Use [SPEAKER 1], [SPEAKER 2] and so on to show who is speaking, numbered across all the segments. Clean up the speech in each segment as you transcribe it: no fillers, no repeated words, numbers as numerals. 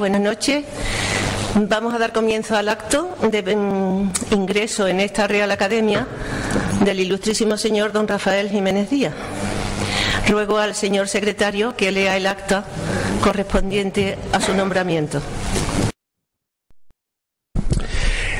[SPEAKER 1] Buenas noches. Vamos a dar comienzo al acto de ingreso en esta Real Academia del ilustrísimo señor don Rafael Jiménez Díaz. Ruego al señor secretario que lea el acta correspondiente a su nombramiento.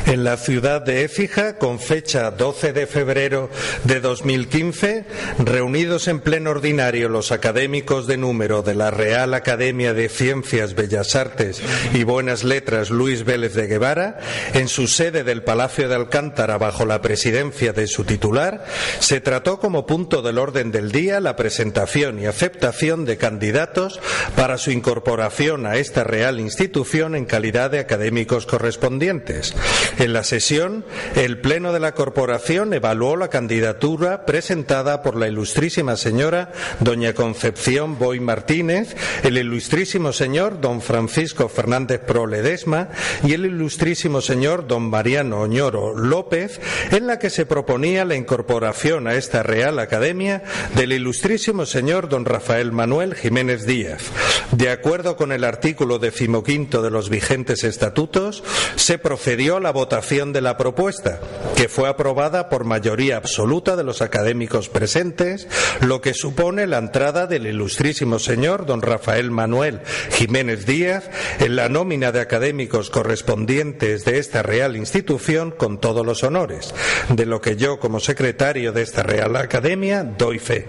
[SPEAKER 2] En la ciudad de Écija, con fecha 12 de febrero de 2015, reunidos en pleno ordinario los académicos de número de la Real Academia de Ciencias, Bellas Artes y Buenas Letras Luis Vélez de Guevara, en su sede del Palacio de Alcántara bajo la presidencia de su titular, se trató como punto del orden del día la presentación y aceptación de candidatos para su incorporación a esta real institución en calidad de académicos correspondientes. En la sesión, el Pleno de la Corporación evaluó la candidatura presentada por la ilustrísima señora doña Concepción Boy Martínez, el ilustrísimo señor don Francisco Fernández Pro Ledesma y el ilustrísimo señor don Mariano Oñoro López, en la que se proponía la incorporación a esta Real Academia del ilustrísimo señor don Rafael Manuel Jiménez Díaz. De acuerdo con el artículo 15 de los vigentes estatutos, se procedió a la votación de la propuesta, que fue aprobada por mayoría absoluta de los académicos presentes, lo que supone la entrada del ilustrísimo señor don Rafael Manuel Jiménez Díaz en la nómina de académicos correspondientes de esta real institución con todos los honores, de lo que yo, como secretario de esta Real Academia, doy fe.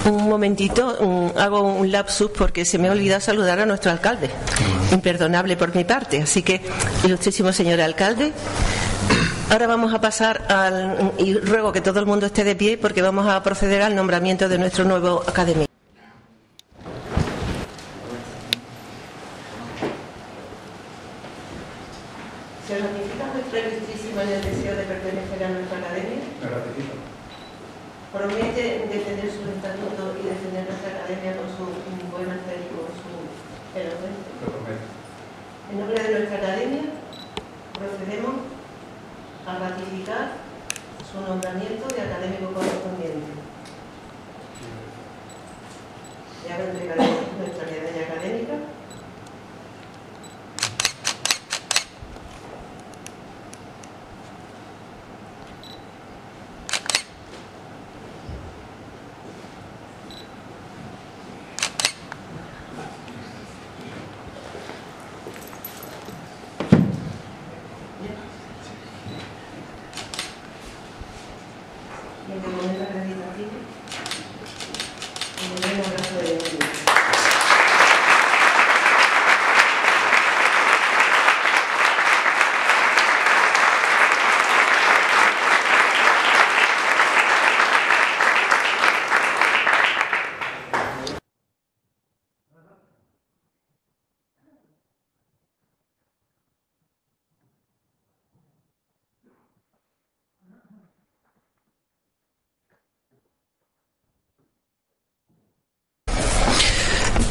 [SPEAKER 1] Un momentito, hago un lapsus porque se me olvidó saludar a nuestro alcalde. Imperdonable por mi parte. Así que, ilustrísimo señor alcalde, ahora vamos a pasar y ruego que todo el mundo esté de pie porque vamos a proceder al nombramiento de nuestro nuevo académico. ¿Se ratifica nuestro ilustrísimo en el deseo de pertenecer a nuestra academia?
[SPEAKER 3] Me ratifico.
[SPEAKER 1] ¿Promete defender su estatuto y defender nuestra academia con su buen hacer y con su elocuencia?
[SPEAKER 3] Lo prometo.
[SPEAKER 1] En nombre de nuestra academia, procedemos a ratificar su nombramiento de académico correspondiente. Ya lo entregaremos nuestra medalla académica.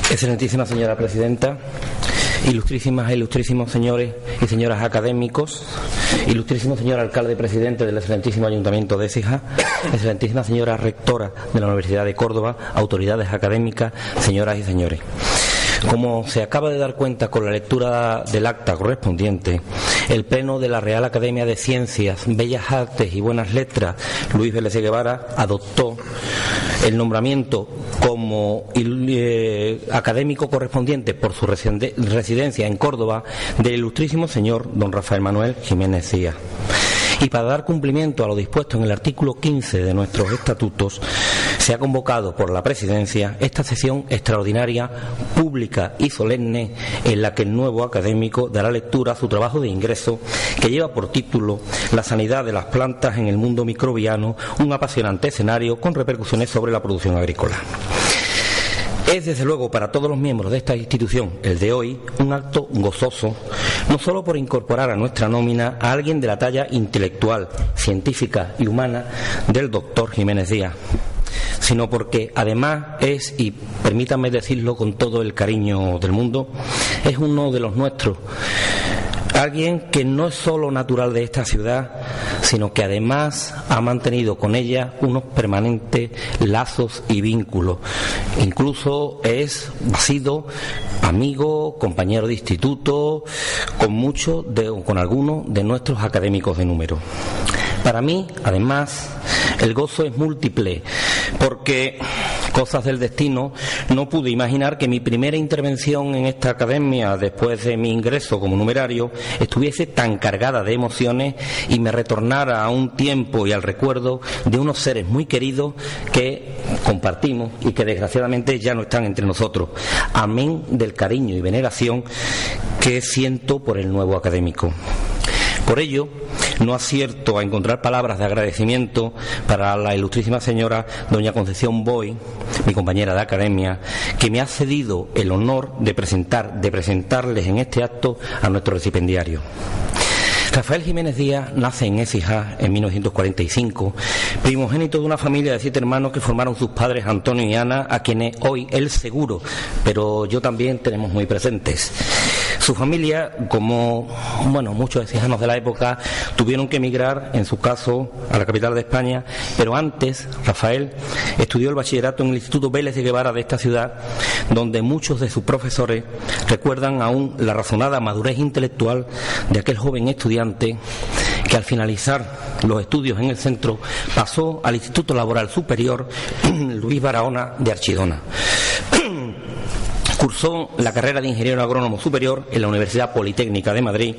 [SPEAKER 4] Excelentísima señora presidenta, ilustrísimas e ilustrísimos señores y señoras académicos, ilustrísimo señor alcalde presidente del excelentísimo Ayuntamiento de Écija, excelentísima señora rectora de la Universidad de Córdoba, autoridades académicas, señoras y señores. Como se acaba de dar cuenta con la lectura del acta correspondiente, el Pleno de la Real Academia de Ciencias, Bellas Artes y Buenas Letras Luis Vélez de Guevara adoptó el nombramiento como académico correspondiente por su residencia en Córdoba del ilustrísimo señor don Rafael Manuel Jiménez Díaz. Y para dar cumplimiento a lo dispuesto en el artículo 15 de nuestros estatutos, se ha convocado por la Presidencia esta sesión extraordinaria, pública y solemne, en la que el nuevo académico dará lectura a su trabajo de ingreso, que lleva por título La sanidad de las plantas en el mundo microbiano, un apasionante escenario con repercusiones sobre la producción agrícola. Es desde luego para todos los miembros de esta institución, el de hoy, un acto gozoso, no solo por incorporar a nuestra nómina a alguien de la talla intelectual, científica y humana del doctor Jiménez Díaz, sino porque además es, y permítanme decirlo con todo el cariño del mundo, es uno de los nuestros. Alguien que no es solo natural de esta ciudad, sino que además ha mantenido con ella unos permanentes lazos y vínculos. Incluso ha sido amigo, compañero de instituto, con algunos de nuestros académicos de número. Para mí, además, el gozo es múltiple, porque, cosas del destino, no pude imaginar que mi primera intervención en esta academia, después de mi ingreso como numerario, estuviese tan cargada de emociones y me retornara a un tiempo y al recuerdo de unos seres muy queridos que compartimos y que desgraciadamente ya no están entre nosotros. Amén del cariño y veneración que siento por el nuevo académico. Por ello, no acierto a encontrar palabras de agradecimiento para la ilustrísima señora doña Concepción Boy, mi compañera de academia, que me ha cedido el honor de presentarles en este acto a nuestro recipiendario. Rafael Jiménez Díaz nace en Écija en 1945, primogénito de una familia de 7 hermanos que formaron sus padres Antonio y Ana, a quienes hoy él seguro, pero yo también tenemos muy presentes. Su familia, como muchos écijanos de la época, tuvieron que emigrar, en su caso, a la capital de España, pero antes Rafael estudió el bachillerato en el Instituto Vélez de Guevara de esta ciudad, donde muchos de sus profesores recuerdan aún la razonada madurez intelectual de aquel joven estudiante que al finalizar los estudios en el centro pasó al Instituto Laboral Superior Luis Barahona de Archidona. Cursó la carrera de Ingeniero Agrónomo Superior en la Universidad Politécnica de Madrid,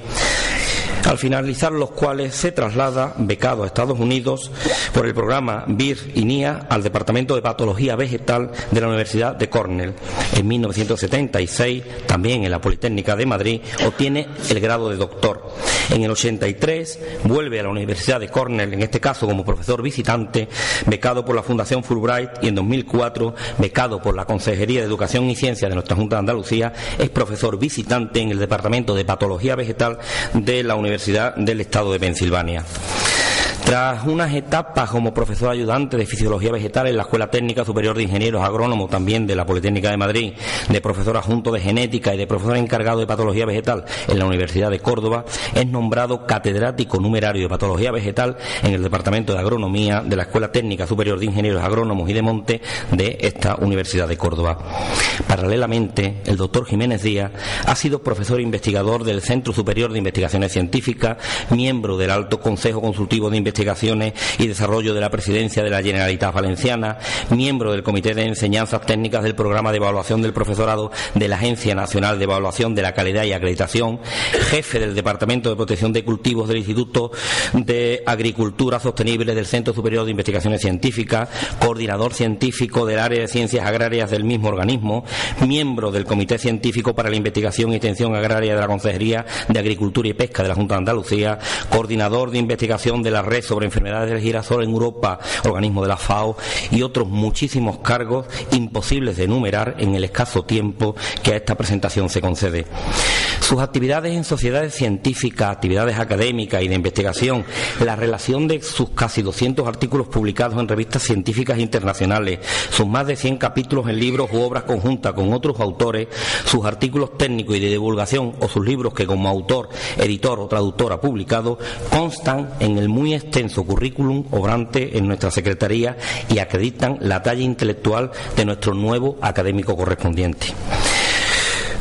[SPEAKER 4] al finalizar los cuales se traslada, becado a Estados Unidos por el programa BIR-INIA, al Departamento de Patología Vegetal de la Universidad de Cornell. En 1976, también en la Politécnica de Madrid, obtiene el grado de doctor. En el 83 vuelve a la Universidad de Cornell, en este caso como profesor visitante, becado por la Fundación Fulbright, y en 2004, becado por la Consejería de Educación y Ciencia de nuestra Junta de Andalucía, es profesor visitante en el Departamento de Patología Vegetal de la Universidad del Estado de Pensilvania. Tras unas etapas como profesor ayudante de Fisiología Vegetal en la Escuela Técnica Superior de Ingenieros Agrónomos, también de la Politécnica de Madrid, de profesor adjunto de Genética y de profesor encargado de Patología Vegetal en la Universidad de Córdoba, es nombrado catedrático numerario de Patología Vegetal en el Departamento de Agronomía de la Escuela Técnica Superior de Ingenieros Agrónomos y de Monte de esta Universidad de Córdoba. Paralelamente, el doctor Jiménez Díaz ha sido profesor investigador del Centro Superior de Investigaciones Científicas, miembro del Alto Consejo Consultivo de Investigaciones y Desarrollo de la Presidencia de la Generalitat Valenciana, miembro del Comité de Enseñanzas Técnicas del Programa de Evaluación del Profesorado de la Agencia Nacional de Evaluación de la Calidad y Acreditación, jefe del Departamento de Protección de Cultivos del Instituto de Agricultura Sostenible del Centro Superior de Investigaciones Científicas, coordinador científico del área de Ciencias Agrarias del mismo organismo, miembro del Comité Científico para la Investigación y Extensión Agraria de la Consejería de Agricultura y Pesca de la Junta de Andalucía, coordinador de investigación de la Red sobre Enfermedades del Girasol en Europa, organismo de la FAO, y otros muchísimos cargos imposibles de enumerar en el escaso tiempo que a esta presentación se concede. Sus actividades en sociedades científicas, actividades académicas y de investigación, la relación de sus casi 200 artículos publicados en revistas científicas internacionales, sus más de 100 capítulos en libros u obras conjuntas con otros autores, sus artículos técnicos y de divulgación o sus libros que como autor, editor o traductor ha publicado, constan en el muy extenso currículum obrante en nuestra Secretaría y acreditan la talla intelectual de nuestro nuevo académico correspondiente.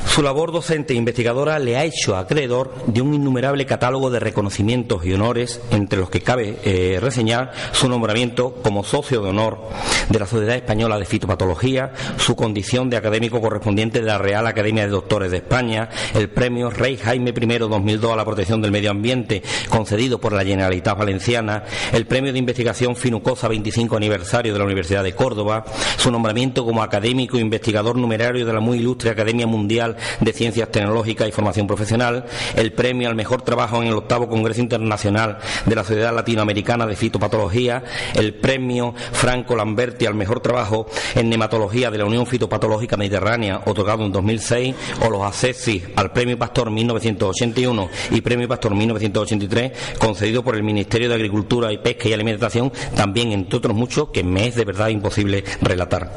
[SPEAKER 4] Su labor docente e investigadora le ha hecho acreedor de un innumerable catálogo de reconocimientos y honores, entre los que cabe reseñar su nombramiento como socio de honor de la Sociedad Española de Fitopatología, su condición de académico correspondiente de la Real Academia de Doctores de España, el premio Rey Jaime I 2002 a la protección del medio ambiente concedido por la Generalitat Valenciana, el premio de investigación Finucosa 25 aniversario de la Universidad de Córdoba, su nombramiento como académico e investigador numerario de la muy ilustre Academia Mundial de Ciencias Tecnológicas y Formación Profesional, el premio al mejor trabajo en el 8º Congreso Internacional de la Sociedad Latinoamericana de Fitopatología, el premio Franco Lamberti al mejor trabajo en nematología de la Unión Fitopatológica Mediterránea, otorgado en 2006, o los accesos al premio Pastor 1981 y premio Pastor 1983, concedido por el Ministerio de Agricultura y Pesca y Alimentación, también entre otros muchos que me es de verdad imposible relatar.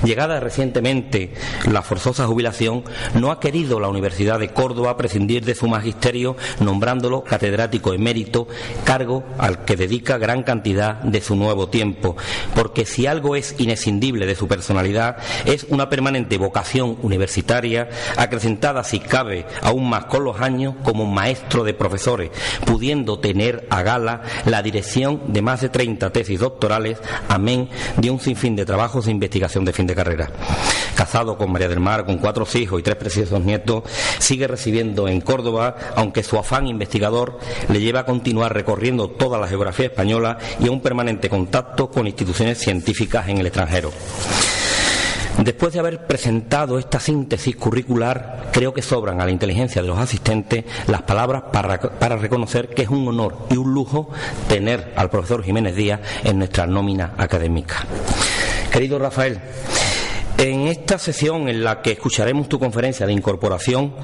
[SPEAKER 4] Llegada recientemente la forzosa jubilación, no ha querido la Universidad de Córdoba prescindir de su magisterio nombrándolo catedrático emérito, cargo al que dedica gran cantidad de su nuevo tiempo, porque si algo es inescindible de su personalidad es una permanente vocación universitaria, acrecentada si cabe aún más con los años como maestro de profesores, pudiendo tener a gala la dirección de más de 30 tesis doctorales, amén de un sinfín de trabajos de investigación de fin de carrera. Casado con María del Mar, con 4 hijos y 3 preciosos nietos, sigue residiendo en Córdoba, aunque su afán investigador le lleva a continuar recorriendo toda la geografía española y a un permanente contacto con instituciones científicas en el extranjero. Después de haber presentado esta síntesis curricular, creo que sobran a la inteligencia de los asistentes las palabras para reconocer que es un honor y un lujo tener al profesor Jiménez Díaz en nuestra nómina académica. Querido Rafael, en esta sesión en la que escucharemos tu conferencia de incorporación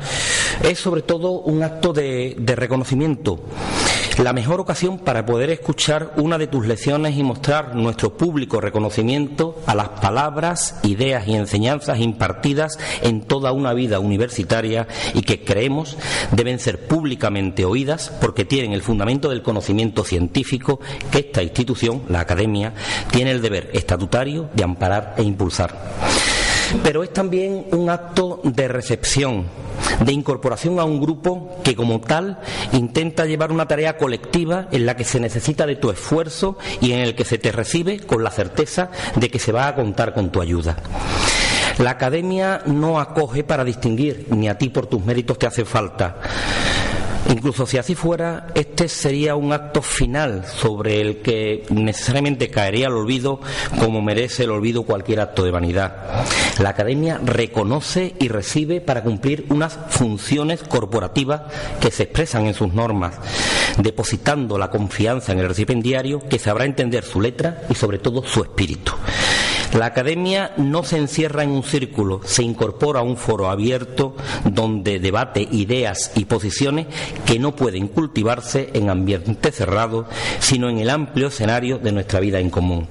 [SPEAKER 4] es sobre todo un acto de reconocimiento, la mejor ocasión para poder escuchar una de tus lecciones y mostrar nuestro público reconocimiento a las palabras, ideas y enseñanzas impartidas en toda una vida universitaria y que creemos deben ser públicamente oídas porque tienen el fundamento del conocimiento científico que esta institución, la Academia, tiene el deber estatutario de amparar e impulsar. Pero es también un acto de recepción, de incorporación a un grupo que como tal intenta llevar una tarea colectiva en la que se necesita de tu esfuerzo y en el que se te recibe con la certeza de que se va a contar con tu ayuda. La Academia no acoge para distinguir, ni a ti por tus méritos te hace falta. Incluso si así fuera, este sería un acto final sobre el que necesariamente caería al olvido, como merece el olvido cualquier acto de vanidad. La Academia reconoce y recibe para cumplir unas funciones corporativas que se expresan en sus normas, depositando la confianza en el recipiendario que sabrá entender su letra y sobre todo su espíritu. La Academia no se encierra en un círculo, se incorpora a un foro abierto donde debate ideas y posiciones que no pueden cultivarse en ambiente cerrado, sino en el amplio escenario de nuestra vida en común.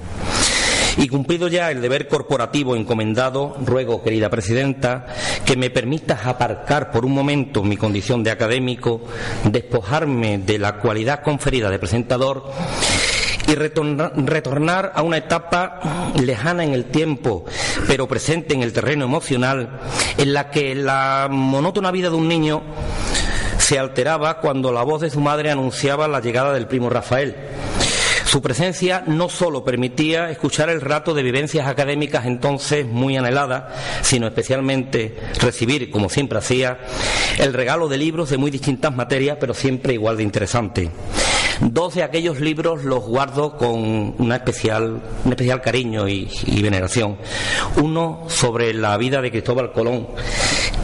[SPEAKER 4] Y cumplido ya el deber corporativo encomendado, ruego, querida presidenta, que me permitas aparcar por un momento mi condición de académico, despojarme de la cualidad conferida de presentador y retornar a una etapa lejana en el tiempo, pero presente en el terreno emocional, en la que la monótona vida de un niño se alteraba cuando la voz de su madre anunciaba la llegada del primo Rafael. Su presencia no solo permitía escuchar el rato de vivencias académicas entonces muy anheladas, sino especialmente recibir, como siempre hacía, el regalo de libros de muy distintas materias, pero siempre igual de interesantes. 2 de aquellos libros los guardo con un especial cariño y veneración. Uno sobre la vida de Cristóbal Colón,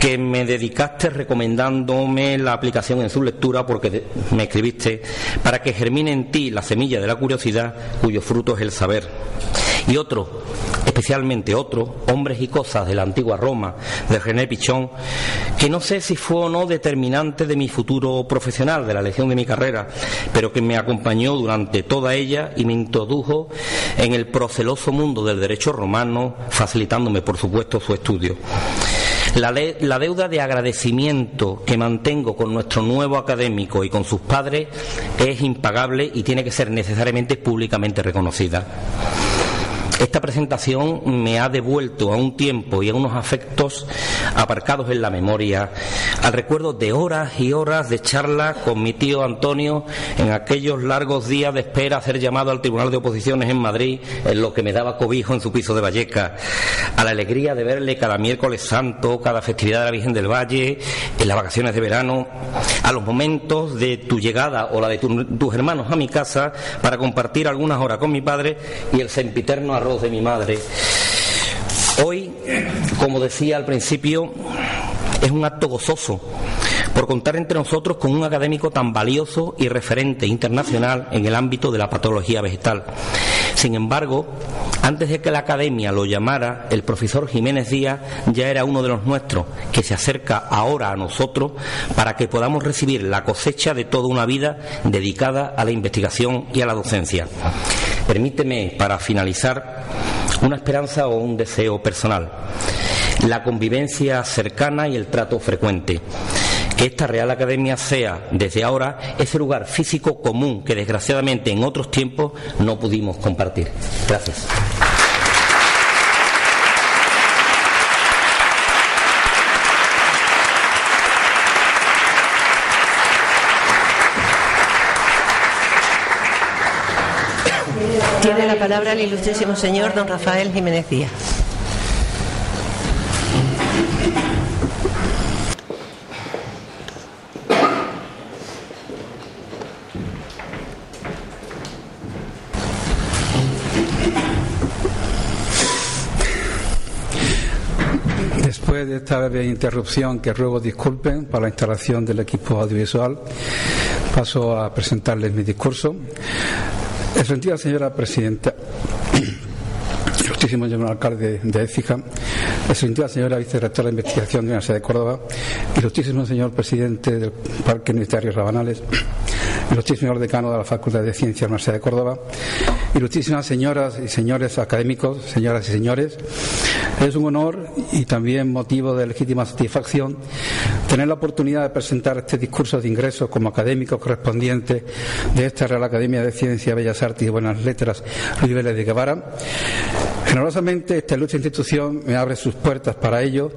[SPEAKER 4] que me dedicaste recomendándome la aplicación en su lectura porque me escribiste para que germine en ti la semilla de la curiosidad cuyo fruto es el saber. Y otro, especialmente otro, Hombres y cosas de la antigua Roma, de René Pichón, que no sé si fue o no determinante de mi futuro profesional, de la elección de mi carrera, pero que me acompañó durante toda ella y me introdujo en el proceloso mundo del derecho romano, facilitándome, por supuesto, su estudio. La deuda de agradecimiento que mantengo con nuestro nuevo académico y con sus padres es impagable y tiene que ser necesariamente públicamente reconocida. Esta presentación me ha devuelto a un tiempo y a unos afectos aparcados en la memoria, al recuerdo de horas y horas de charla con mi tío Antonio en aquellos largos días de espera a ser llamado al Tribunal de Oposiciones en Madrid, en lo que me daba cobijo en su piso de Vallecas, a la alegría de verle cada miércoles santo, cada festividad de la Virgen del Valle, en las vacaciones de verano, a los momentos de tu llegada o la de tus hermanos a mi casa para compartir algunas horas con mi padre y el sempiterno arroz de mi madre. Hoy, como decía al principio, es un acto gozoso por contar entre nosotros con un académico tan valioso y referente internacional en el ámbito de la patología vegetal. Sin embargo, antes de que la Academia lo llamara, el profesor Jiménez Díaz ya era uno de los nuestros, que se acerca ahora a nosotros para que podamos recibir la cosecha de toda una vida dedicada a la investigación y a la docencia. Permíteme, para finalizar, una esperanza o un deseo personal. la convivencia cercana y el trato frecuente. Que esta Real Academia sea, desde ahora, ese lugar físico común que desgraciadamente en otros tiempos no pudimos compartir. Gracias.
[SPEAKER 1] Tiene la palabra el ilustrísimo señor don Rafael Jiménez Díaz.
[SPEAKER 3] Después de esta breve interrupción, que ruego disculpen para la instalación del equipo audiovisual, paso a presentarles mi discurso. Excelentísima señora presidenta, ilustrísimo señor alcalde de Écija, excelentísima señora vicerrectora de investigación de la Universidad de Córdoba, ilustrísimo señor presidente del Parque Universitario Rabanales, ilustrísimo señor decano de la Facultad de Ciencias de la Universidad de Córdoba, ilustrísimas señoras y señores académicos, señoras y señores, es un honor y también motivo de legítima satisfacción tener la oportunidad de presentar este discurso de ingreso como académico correspondiente de esta Real Academia de Ciencias, Bellas Artes y Buenas Letras Luis Vélez de Guevara. Generosamente esta ilustre institución me abre sus puertas para ello,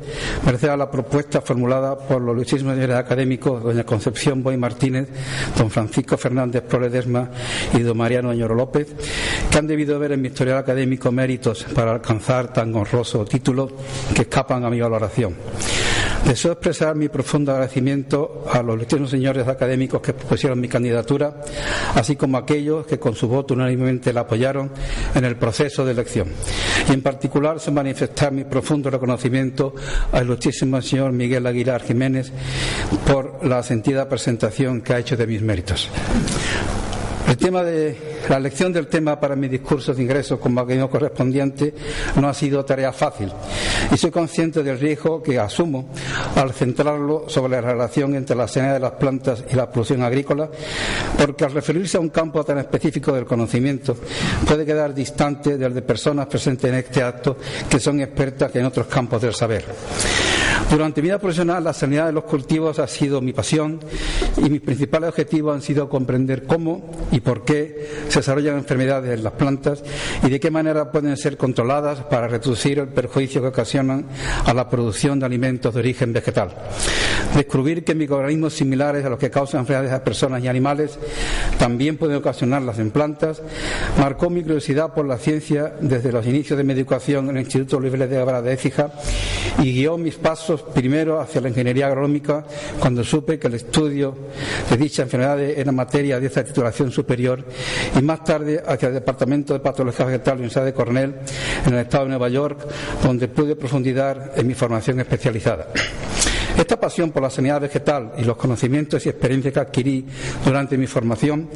[SPEAKER 3] merced a la propuesta formulada por los ilustrísimos señores académicos doña Concepción Boy Martínez, don Francisco Fernández Proledesma y don Mariano Añoro López, que han debido ver en mi historial académico méritos para alcanzar tan honroso título que escapan a mi valoración. Deseo expresar mi profundo agradecimiento a los ilustrísimos señores académicos que propusieron mi candidatura, así como a aquellos que con su voto unánimemente la apoyaron en el proceso de elección. Y en particular se manifestar mi profundo reconocimiento al ilustrísimo señor Miguel Aguilar Jiménez por la sentida presentación que ha hecho de mis méritos. La elección del tema para mi discurso de ingreso como académico correspondiente no ha sido tarea fácil y soy consciente del riesgo que asumo al centrarlo sobre la relación entre la sanidad de las plantas y la producción agrícola, porque al referirse a un campo tan específico del conocimiento puede quedar distante del de personas presentes en este acto que son expertas en otros campos del saber. Durante mi vida profesional, la sanidad de los cultivos ha sido mi pasión y mis principales objetivos han sido comprender cómo y por qué se desarrollan enfermedades en las plantas y de qué manera pueden ser controladas para reducir el perjuicio que ocasionan a la producción de alimentos de origen vegetal. Descubrir que microorganismos similares a los que causan enfermedades a personas y animales también pueden ocasionarlas en plantas marcó mi curiosidad por la ciencia desde los inicios de mi educación en el Instituto Luis Vélez de Guevara de Écija y guió mis pasos primero hacia la ingeniería agronómica cuando supe que el estudio de dichas enfermedades era materia de esta titulación superior y más tarde hacia el Departamento de Patología Vegetal de la Universidad de Cornell en el estado de Nueva York, donde pude profundizar en mi formación especializada. Esta pasión por la sanidad vegetal y los conocimientos y experiencias que adquirí durante mi formación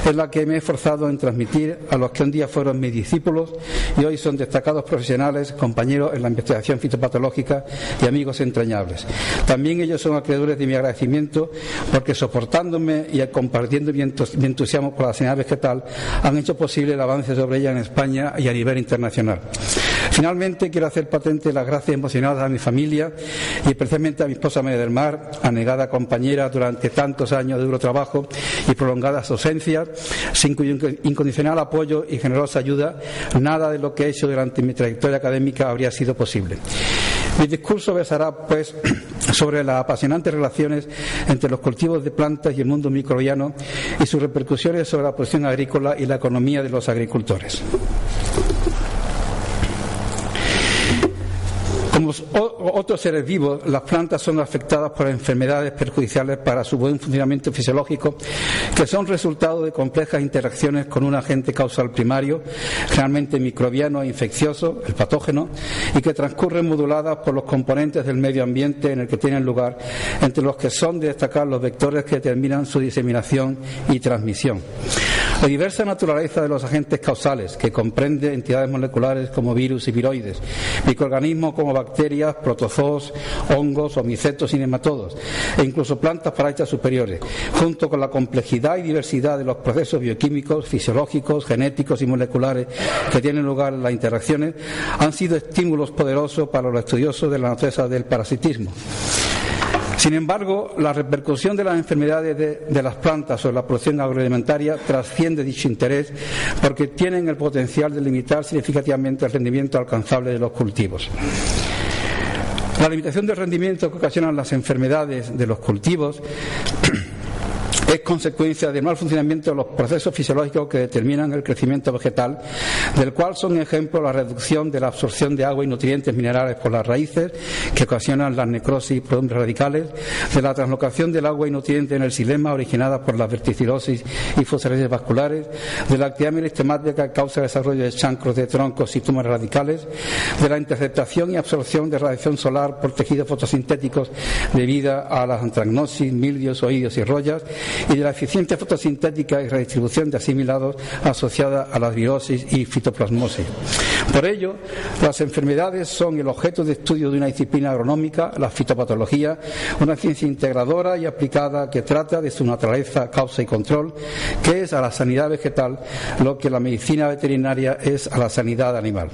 [SPEAKER 3] es la que me he esforzado en transmitir a los que un día fueron mis discípulos y hoy son destacados profesionales, compañeros en la investigación fitopatológica y amigos entrañables. También ellos son acreedores de mi agradecimiento porque soportándome y compartiendo mi entusiasmo por la sanidad vegetal han hecho posible el avance sobre ella en España y a nivel internacional. Finalmente, quiero hacer patente las gracias emocionadas a mi familia y especialmente a mi esposa María del Mar, anegada compañera durante tantos años de duro trabajo y prolongadas ausencias, sin cuyo incondicional apoyo y generosa ayuda, nada de lo que he hecho durante mi trayectoria académica habría sido posible. Mi discurso versará, pues, sobre las apasionantes relaciones entre los cultivos de plantas y el mundo microbiano y sus repercusiones sobre la producción agrícola y la economía de los agricultores. Como otros seres vivos, las plantas son afectadas por enfermedades perjudiciales para su buen funcionamiento fisiológico, que son resultado de complejas interacciones con un agente causal primario, generalmente microbiano e infeccioso, el patógeno, y que transcurren moduladas por los componentes del medio ambiente en el que tienen lugar, entre los que son de destacar los vectores que determinan su diseminación y transmisión. La diversa naturaleza de los agentes causales, que comprende entidades moleculares como virus y viroides, microorganismos como bacterias bacterias, protozoos, hongos, omicetos y nematodos, e incluso plantas parásitas superiores, junto con la complejidad y diversidad de los procesos bioquímicos, fisiológicos, genéticos y moleculares que tienen lugar en las interacciones, han sido estímulos poderosos para los estudiosos de la naturaleza del parasitismo. Sin embargo, la repercusión de las enfermedades de las plantas sobre la producción agroalimentaria trasciende dicho interés porque tienen el potencial de limitar significativamente el rendimiento alcanzable de los cultivos. La limitación del rendimiento que ocasionan las enfermedades de los cultivos es consecuencia del mal funcionamiento de los procesos fisiológicos que determinan el crecimiento vegetal, del cual son ejemplo la reducción de la absorción de agua y nutrientes minerales por las raíces, que ocasionan la necrosis y productos radicales, de la translocación del agua y nutrientes en el xilema originada por la verticilosis y fosforilaciones vasculares, de la actividad meristemática que causa el desarrollo de chancros de troncos y tumores radicales, de la interceptación y absorción de radiación solar por tejidos fotosintéticos debido a la antracnosis, mildios, oídios y rollas, y de la eficiencia fotosintética y redistribución de asimilados asociada a la virosis y fitoplasmosis. Por ello, las enfermedades son el objeto de estudio de una disciplina agronómica, la fitopatología, una ciencia integradora y aplicada que trata de su naturaleza, causa y control, que es a la sanidad vegetal lo que la medicina veterinaria es a la sanidad animal.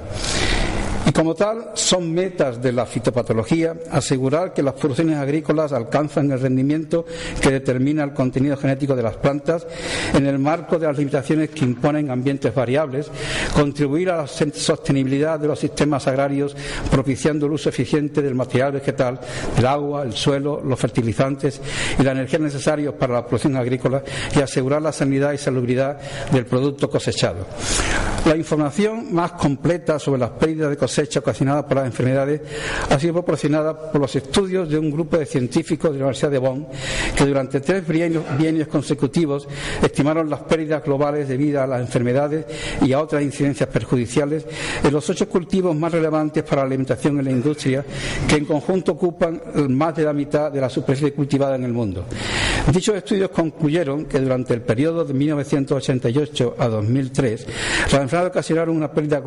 [SPEAKER 3] Y como tal, son metas de la fitopatología asegurar que las producciones agrícolas alcanzan el rendimiento que determina el contenido genético de las plantas en el marco de las limitaciones que imponen ambientes variables, contribuir a la sostenibilidad de los sistemas agrarios propiciando el uso eficiente del material vegetal, el agua, el suelo, los fertilizantes y la energía necesarios para la producción agrícola y asegurar la sanidad y salubridad del producto cosechado. La información más completa sobre las pérdidas de cosecha ocasionadas por las enfermedades ha sido proporcionada por los estudios de un grupo de científicos de la Universidad de Bonn que durante 3 bienios consecutivos estimaron las pérdidas globales debidas a las enfermedades y a otras incidencias perjudiciales en los 8 cultivos más relevantes para la alimentación en la industria, que en conjunto ocupan más de la mitad de la superficie cultivada en el mundo. Dichos estudios concluyeron que durante el periodo de 1988 a 2003 las enfermedades ocasionaron una pérdida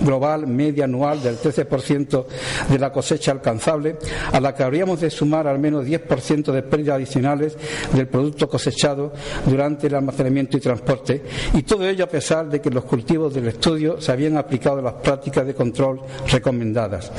[SPEAKER 3] global media anual del 13% de la cosecha alcanzable, a la que habríamos de sumar al menos 10% de pérdidas adicionales del producto cosechado durante el almacenamiento y transporte, y todo ello a pesar de que los cultivos del estudio se habían aplicado las prácticas de control recomendadas.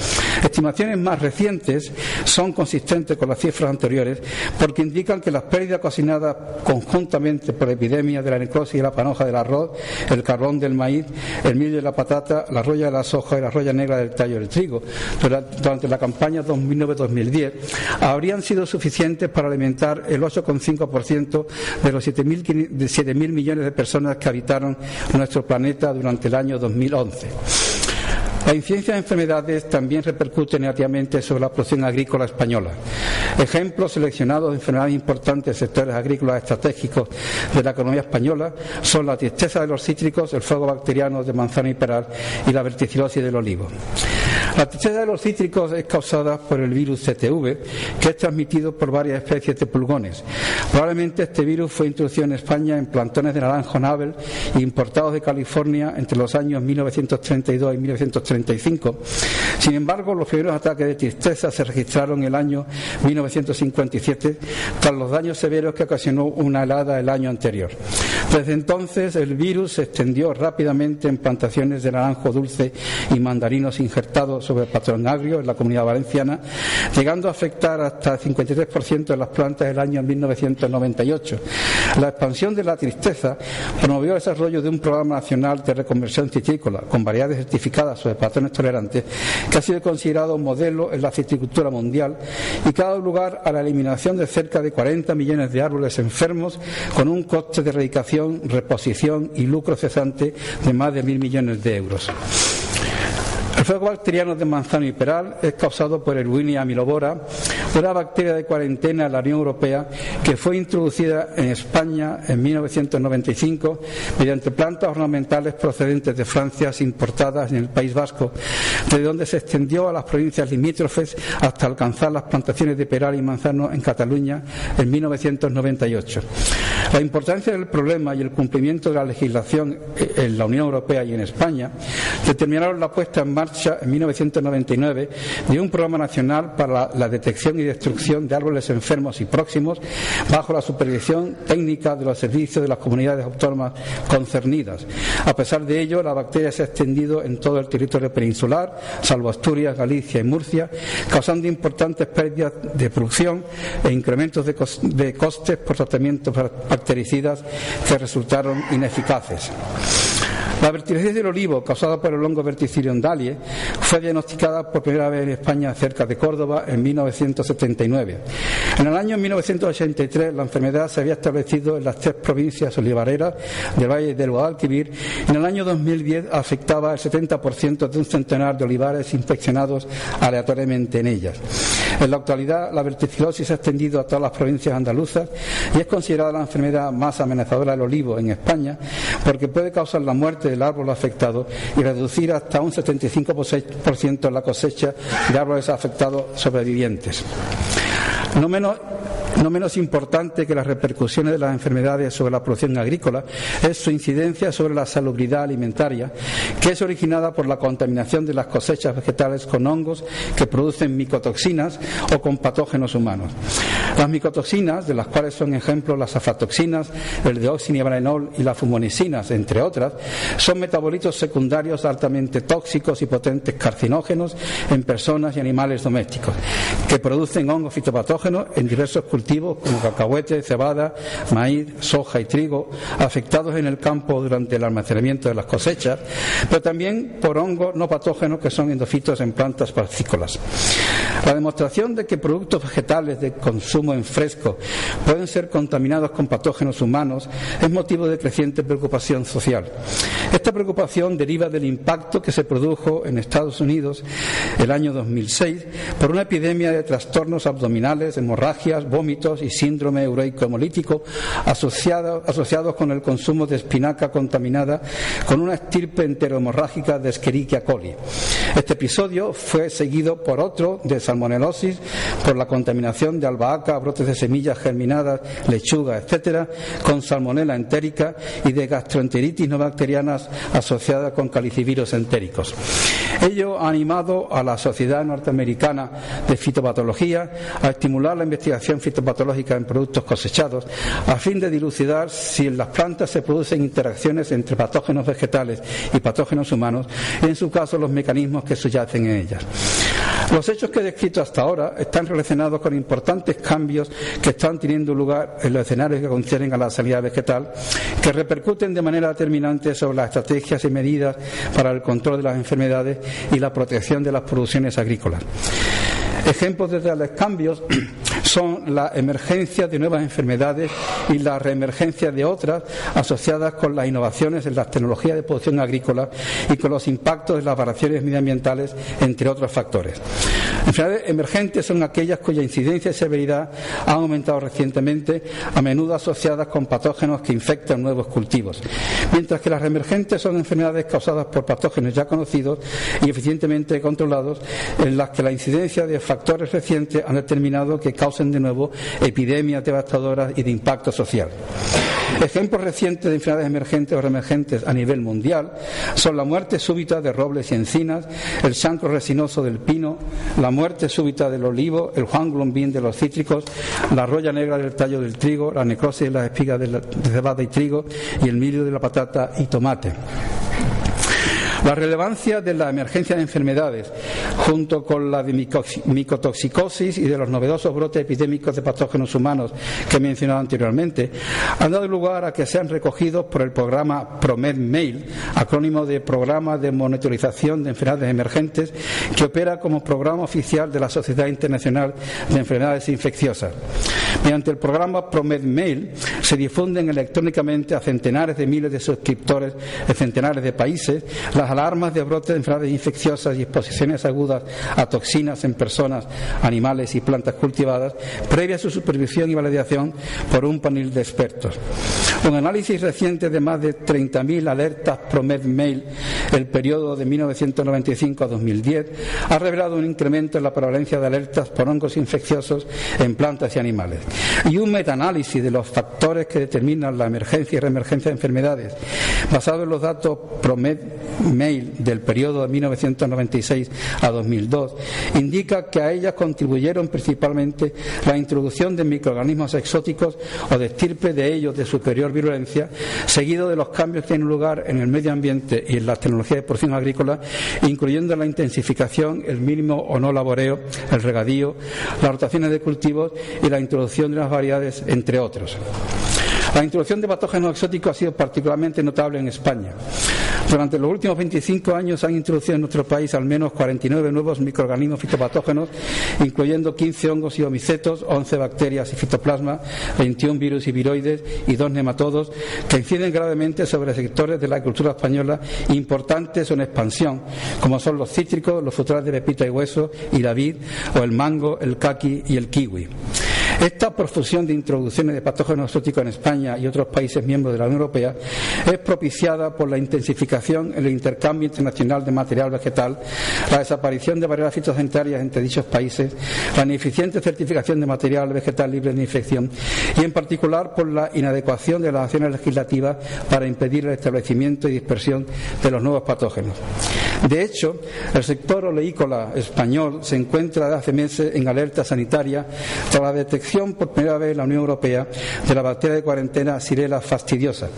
[SPEAKER 3] Estimaciones más recientes son consistentes con las cifras anteriores porque indican que las pérdidas ocasionadas conjuntamente por epidemias de la necrosis y la panoja del arroz, el carbón del maíz, el milho de la patata, la roya de la soja y la roya negra del tallo del trigo durante la campaña 2009-2010 habrían sido suficientes para alimentar el 8,5% de los 7.000 millones de personas que habitaron nuestro planeta durante el año 2011. La incidencia de enfermedades también repercute negativamente sobre la producción agrícola española. Ejemplos seleccionados de enfermedades importantes en sectores agrícolas estratégicos de la economía española son la tristeza de los cítricos, el fuego bacteriano de manzana y peral y la verticilosis del olivo. La tristeza de los cítricos es causada por el virus CTV, que es transmitido por varias especies de pulgones. Probablemente este virus fue introducido en España en plantones de naranjo Nabel importados de California entre los años 1932 y 1935. Sin embargo, los primeros ataques de tristeza se registraron en el año 1957, tras los daños severos que ocasionó una helada el año anterior. Desde entonces, el virus se extendió rápidamente en plantaciones de naranjo dulce y mandarinos injertados sobre el patrón agrio en la Comunidad Valenciana, llegando a afectar hasta el 53% de las plantas del año 1998. La expansión de la tristeza promovió el desarrollo de un programa nacional de reconversión citrícola con variedades certificadas sobre patrones tolerantes, que ha sido considerado un modelo en la citricultura mundial y que ha dado lugar a la eliminación de cerca de 40 millones de árboles enfermos con un coste de erradicación, reposición y lucro cesante de más de 1.000 millones de euros. El fuego bacteriano de manzano y peral es causado por Erwinia amylobora, una bacteria de cuarentena en la Unión Europea que fue introducida en España en 1995 mediante plantas ornamentales procedentes de Francia importadas en el País Vasco, desde donde se extendió a las provincias limítrofes hasta alcanzar las plantaciones de peral y manzano en Cataluña en 1998. La importancia del problema y el cumplimiento de la legislación en la Unión Europea y en España determinaron la puesta en marcha marcha en 1999 de un programa nacional para la detección y destrucción de árboles enfermos y próximos bajo la supervisión técnica de los servicios de las comunidades autónomas concernidas. A pesar de ello, la bacteria se ha extendido en todo el territorio peninsular, salvo Asturias, Galicia y Murcia, causando importantes pérdidas de producción e incrementos de costes por tratamientos bactericidas que resultaron ineficaces. La verticerosis del olivo, causada por el hongo Verticillium daliae, fue diagnosticada por primera vez en España, cerca de Córdoba, en 1979. En el año 1983, la enfermedad se había establecido en las 3 provincias olivareras del Valle del Guadalquivir y en el año 2010 afectaba el 70% de un centenar de olivares infeccionados aleatoriamente en ellas. En la actualidad, la verticilosis se ha extendido a todas las provincias andaluzas y es considerada la enfermedad más amenazadora del olivo en España porque puede causar la muerte del árbol afectado y reducir hasta un 75% la cosecha de árboles afectados sobrevivientes. No menos importante que las repercusiones de las enfermedades sobre la producción agrícola es su incidencia sobre la salubridad alimentaria, que es originada por la contaminación de las cosechas vegetales con hongos que producen micotoxinas o con patógenos humanos. Las micotoxinas, de las cuales son ejemplos las aflatoxinas, el deoxinivalenol y las fumonicinas, entre otras, son metabolitos secundarios altamente tóxicos y potentes carcinógenos en personas y animales domésticos, que producen hongos fitopatógenos en diversos cultivos como cacahuete, cebada, maíz, soja y trigo, afectados en el campo durante el almacenamiento de las cosechas, pero también por hongos no patógenos que son endofitos en plantas pasícolas. La demostración de que productos vegetales de consumo en fresco pueden ser contaminados con patógenos humanos es motivo de creciente preocupación social. Esta preocupación deriva del impacto que se produjo en Estados Unidos el año 2006 por una epidemia de trastornos abdominales, hemorragias, vómitos y síndrome ureico hemolítico asociados con el consumo de espinaca contaminada con una estirpe enterohemorrágica de Escherichia coli. Este episodio fue seguido por otro de salmonelosis por la contaminación de albahaca, brotes de semillas germinadas, lechuga, etcétera, con salmonela entérica y de gastroenteritis no bacterianas asociadas con calicivirus entéricos. Ello ha animado a la Sociedad Norteamericana de Fitopatología a estimular la investigación fitopatológica en productos cosechados a fin de dilucidar si en las plantas se producen interacciones entre patógenos vegetales y patógenos humanos y, en su caso, los mecanismos que subyacen en ellas. Los hechos que he descrito hasta ahora están relacionados con importantes cambios que están teniendo lugar en los escenarios que conciernen a la sanidad vegetal, que repercuten de manera determinante sobre las estrategias y medidas para el control de las enfermedades y la protección de las producciones agrícolas. Ejemplos de tales cambios son la emergencia de nuevas enfermedades y la reemergencia de otras asociadas con las innovaciones en las tecnologías de producción agrícola y con los impactos de las variaciones medioambientales, entre otros factores. Enfermedades emergentes son aquellas cuya incidencia y severidad han aumentado recientemente, a menudo asociadas con patógenos que infectan nuevos cultivos, mientras que las reemergentes son enfermedades causadas por patógenos ya conocidos y eficientemente controlados, en las que la incidencia de factores recientes han determinado que causen de nuevo epidemias devastadoras y de impacto social. Ejemplos recientes de enfermedades emergentes o reemergentes a nivel mundial son la muerte súbita de robles y encinas, el chancro resinoso del pino, la muerte súbita del olivo, el Juan Glombín de los cítricos, la roya negra del tallo del trigo, la necrosis de las espigas de cebada y trigo y el milio de la patata y tomate. La relevancia de la emergencia de enfermedades, junto con la de micotoxicosis y de los novedosos brotes epidémicos de patógenos humanos que he mencionado anteriormente, han dado lugar a que sean recogidos por el programa PROMED-MAIL, acrónimo de Programa de Monitorización de Enfermedades Emergentes, que opera como programa oficial de la Sociedad Internacional de Enfermedades Infecciosas. Mediante el programa PROMED-MAIL se difunden electrónicamente a centenares de miles de suscriptores en centenares de países las alarmas de brotes de enfermedades infecciosas y exposiciones agudas a toxinas en personas, animales y plantas cultivadas, previa a su supervisión y validación por un panel de expertos. Un análisis reciente de más de 30.000 alertas PROMED-MAIL, el periodo de 1995 a 2010, ha revelado un incremento en la prevalencia de alertas por hongos infecciosos en plantas y animales. Y un metaanálisis de los factores que determinan la emergencia y reemergencia de enfermedades, basado en los datos PROMED-MAIL CIMEIL del periodo de 1996 a 2002 indica que a ellas contribuyeron principalmente la introducción de microorganismos exóticos o de estirpe de ellos de superior virulencia, seguido de los cambios que tienen lugar en el medio ambiente y en las tecnologías de producción agrícola, incluyendo la intensificación, el mínimo o no laboreo, el regadío, las rotaciones de cultivos y la introducción de las variedades, entre otros. La introducción de patógenos exóticos ha sido particularmente notable en España. Durante los últimos 25 años se han introducido en nuestro país al menos 49 nuevos microorganismos fitopatógenos, incluyendo 15 hongos y omicetos, 11 bacterias y fitoplasma, 21 virus y viroides y 2 nematodos, que inciden gravemente sobre sectores de la agricultura española importantes o en expansión, como son los cítricos, los frutales de pepita y hueso y la vid, o el mango, el caqui y el kiwi. Esta profusión de introducciones de patógenos exóticos en España y otros países miembros de la Unión Europea es propiciada por la intensificación en el intercambio internacional de material vegetal, la desaparición de barreras fitosanitarias entre dichos países, la ineficiente certificación de material vegetal libre de infección y, en particular, por la inadecuación de las acciones legislativas para impedir el establecimiento y dispersión de los nuevos patógenos. De hecho, el sector oleícola español se encuentra desde hace meses en alerta sanitaria tras la detección por primera vez en la Unión Europea de la bacteria de cuarentena Xylella fastidiosa,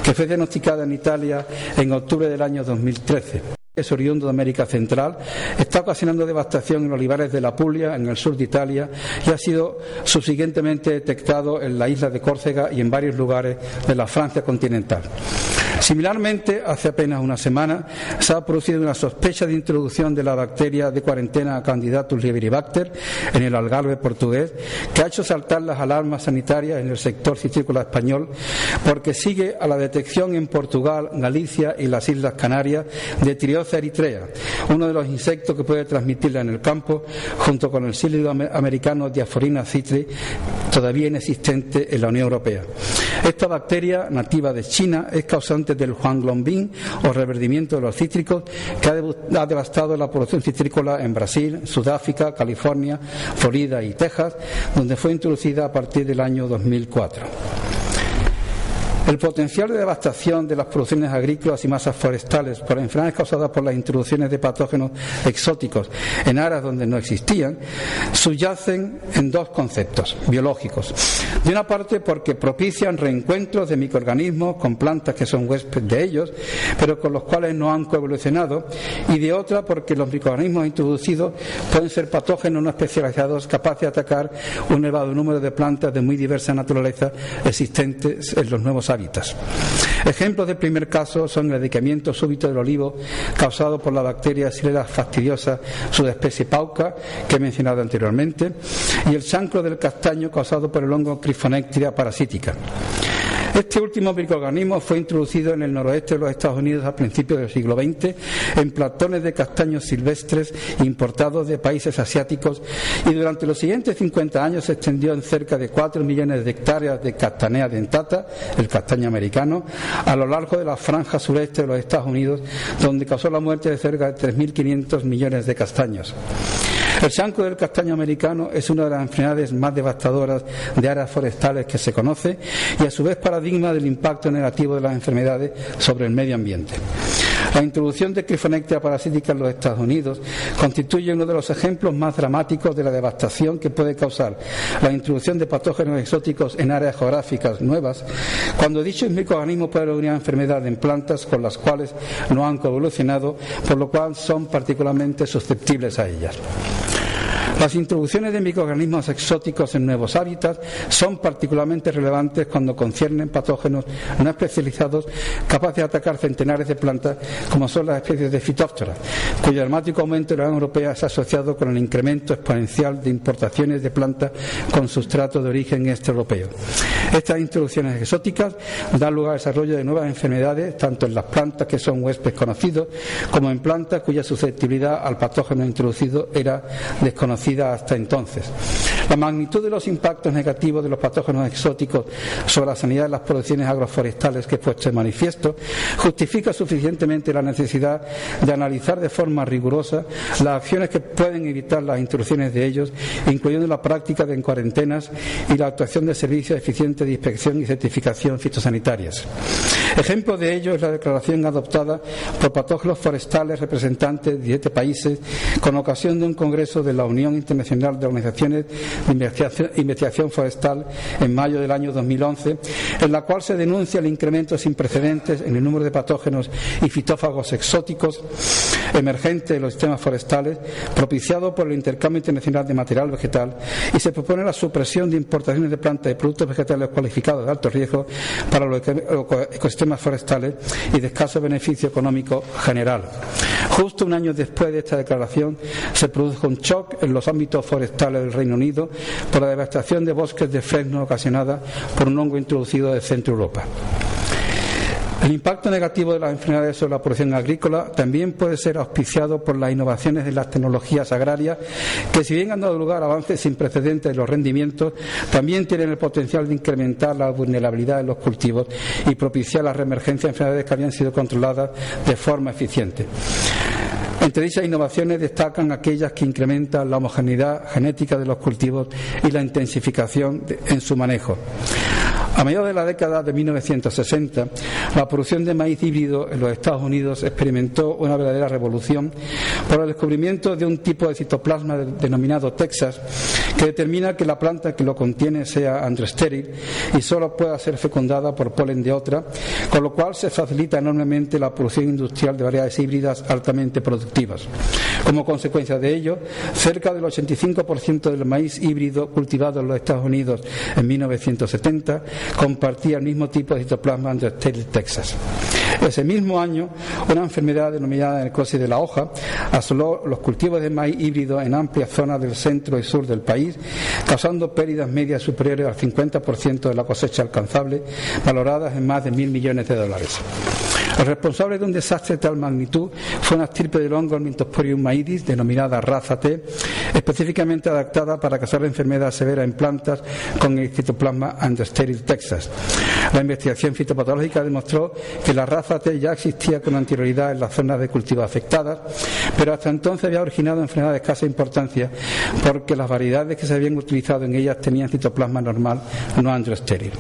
[SPEAKER 3] que fue diagnosticada en Italia en octubre del año 2013. Es oriundo de América Central, está ocasionando devastación en olivares de la Puglia, en el sur de Italia, y ha sido subsiguientemente detectado en la isla de Córcega y en varios lugares de la Francia continental. Similarmente, hace apenas una semana se ha producido una sospecha de introducción de la bacteria de cuarentena Candidatus liebiribacter en el algarve portugués, que ha hecho saltar las alarmas sanitarias en el sector citrícola español, porque sigue a la detección en Portugal, Galicia y las Islas Canarias de Trioza eritrea, uno de los insectos que puede transmitirla en el campo, junto con el sílido americano Diaphorina citri, todavía inexistente en la Unión Europea. Esta bacteria, nativa de China, es causante del huanglongbing o reverdimiento de los cítricos, que ha devastado la producción citrícola en Brasil, Sudáfrica, California, Florida y Texas, donde fue introducida a partir del año 2004. El potencial de devastación de las producciones agrícolas y masas forestales por enfermedades causadas por las introducciones de patógenos exóticos en áreas donde no existían subyacen en dos conceptos biológicos. De una parte, porque propician reencuentros de microorganismos con plantas que son huéspedes de ellos, pero con los cuales no han coevolucionado, y de otra, porque los microorganismos introducidos pueden ser patógenos no especializados capaces de atacar un elevado número de plantas de muy diversa naturaleza existentes en los nuevos hábitats. Ejemplos del primer caso son el decaimiento súbito del olivo causado por la bacteria Xylella fastidiosa subespecie pauca, que he mencionado anteriormente, y el chancro del castaño causado por el hongo Cryphonectria parasítica. Este último microorganismo fue introducido en el noroeste de los Estados Unidos a principios del siglo XX en plantones de castaños silvestres importados de países asiáticos, y durante los siguientes 50 años se extendió en cerca de 4 millones de hectáreas de Castanea dentata, el castaño americano, a lo largo de la franja sureste de los Estados Unidos, donde causó la muerte de cerca de 3.500 millones de castaños. El chancro del castaño americano es una de las enfermedades más devastadoras de áreas forestales que se conoce, y a su vez paradigma del impacto negativo de las enfermedades sobre el medio ambiente. La introducción de Cryphonectria parasítica en los Estados Unidos constituye uno de los ejemplos más dramáticos de la devastación que puede causar la introducción de patógenos exóticos en áreas geográficas nuevas, cuando dichos microorganismos pueden originar enfermedades en plantas con las cuales no han coevolucionado, por lo cual son particularmente susceptibles a ellas. Las introducciones de microorganismos exóticos en nuevos hábitats son particularmente relevantes cuando conciernen patógenos no especializados capaces de atacar centenares de plantas, como son las especies de Phytophthora, cuyo dramático aumento en la Unión Europea se ha asociado con el incremento exponencial de importaciones de plantas con sustrato de origen extraeuropeo. Estas introducciones exóticas dan lugar al desarrollo de nuevas enfermedades, tanto en las plantas que son huéspedes conocidos, como en plantas cuya susceptibilidad al patógeno introducido era desconocida. desconocida hasta entonces. La magnitud de los impactos negativos de los patógenos exóticos sobre la sanidad de las producciones agroforestales que he puesto de manifiesto justifica suficientemente la necesidad de analizar de forma rigurosa las acciones que pueden evitar las introducciones de ellos, incluyendo la práctica de cuarentenas y la actuación de servicios eficientes de inspección y certificación fitosanitarias. Ejemplo de ello es la declaración adoptada por patógenos forestales representantes de 17 países con ocasión de un congreso de la Unión Internacional de Organizaciones de Investigación Forestal en mayo del año 2011, en la cual se denuncia el incremento sin precedentes en el número de patógenos y fitófagos exóticos emergentes en los sistemas forestales, propiciado por el intercambio internacional de material vegetal, y se propone la supresión de importaciones de plantas y productos vegetales cualificados de alto riesgo para los ecosistemas forestales y de escaso beneficio económico general. Justo un año después de esta declaración se produjo un shock en los ámbitos forestales del Reino Unido por la devastación de bosques de fresno ocasionada por un hongo introducido de Centro Europa. El impacto negativo de las enfermedades sobre la producción agrícola también puede ser auspiciado por las innovaciones de las tecnologías agrarias que, si bien han dado lugar a avances sin precedentes en los rendimientos, también tienen el potencial de incrementar la vulnerabilidad de los cultivos y propiciar la reemergencia de enfermedades que habían sido controladas de forma eficiente. Entre dichas innovaciones destacan aquellas que incrementan la homogeneidad genética de los cultivos y la intensificación en su manejo. A mediados de la década de 1960, la producción de maíz híbrido en los Estados Unidos experimentó una verdadera revolución por el descubrimiento de un tipo de citoplasma denominado Texas, que determina que la planta que lo contiene sea androestéril y solo pueda ser fecundada por polen de otra, con lo cual se facilita enormemente la producción industrial de variedades híbridas altamente productivas. Como consecuencia de ello, cerca del 85% del maíz híbrido cultivado en los Estados Unidos en 1970 compartía el mismo tipo de citoplasma androestéril Texas. Ese mismo año, una enfermedad denominada necrosis de la hoja asoló los cultivos de maíz híbrido en amplias zonas del centro y sur del país, causando pérdidas medias superiores al 50% de la cosecha alcanzable, valoradas en más de $1.000 millones. El responsable de un desastre de tal magnitud fue una estirpe del hongo Mythosporium maidis, denominada raza T, específicamente adaptada para causar la enfermedad severa en plantas con el citoplasma androestéril Texas. La investigación fitopatológica demostró que la raza T ya existía con anterioridad en las zonas de cultivo afectadas, pero hasta entonces había originado enfermedades de escasa importancia porque las variedades que se habían utilizado en ellas tenían citoplasma normal, no androestéril.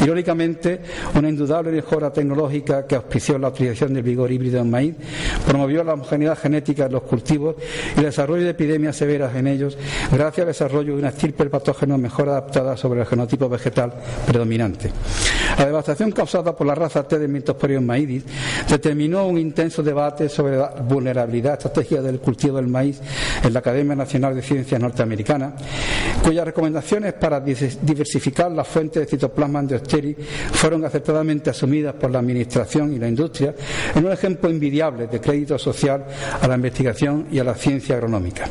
[SPEAKER 3] Irónicamente, una indudable mejora tecnológica que auspició la utilización del vigor híbrido en maíz promovió la homogeneidad genética de los cultivos y el desarrollo de epidemias severas en ellos gracias al desarrollo de una estirpe del patógeno mejor adaptada sobre el genotipo vegetal predominante. La devastación causada por la raza T de Mythosporium maidis determinó un intenso debate sobre la vulnerabilidad estratégica del cultivo del maíz en la Academia Nacional de Ciencias norteamericana, cuyas recomendaciones para diversificar las fuentes de citoplasma androestéril fueron acertadamente asumidas por la Administración y la industria en un ejemplo envidiable de crédito social a la investigación y a la ciencia agronómica.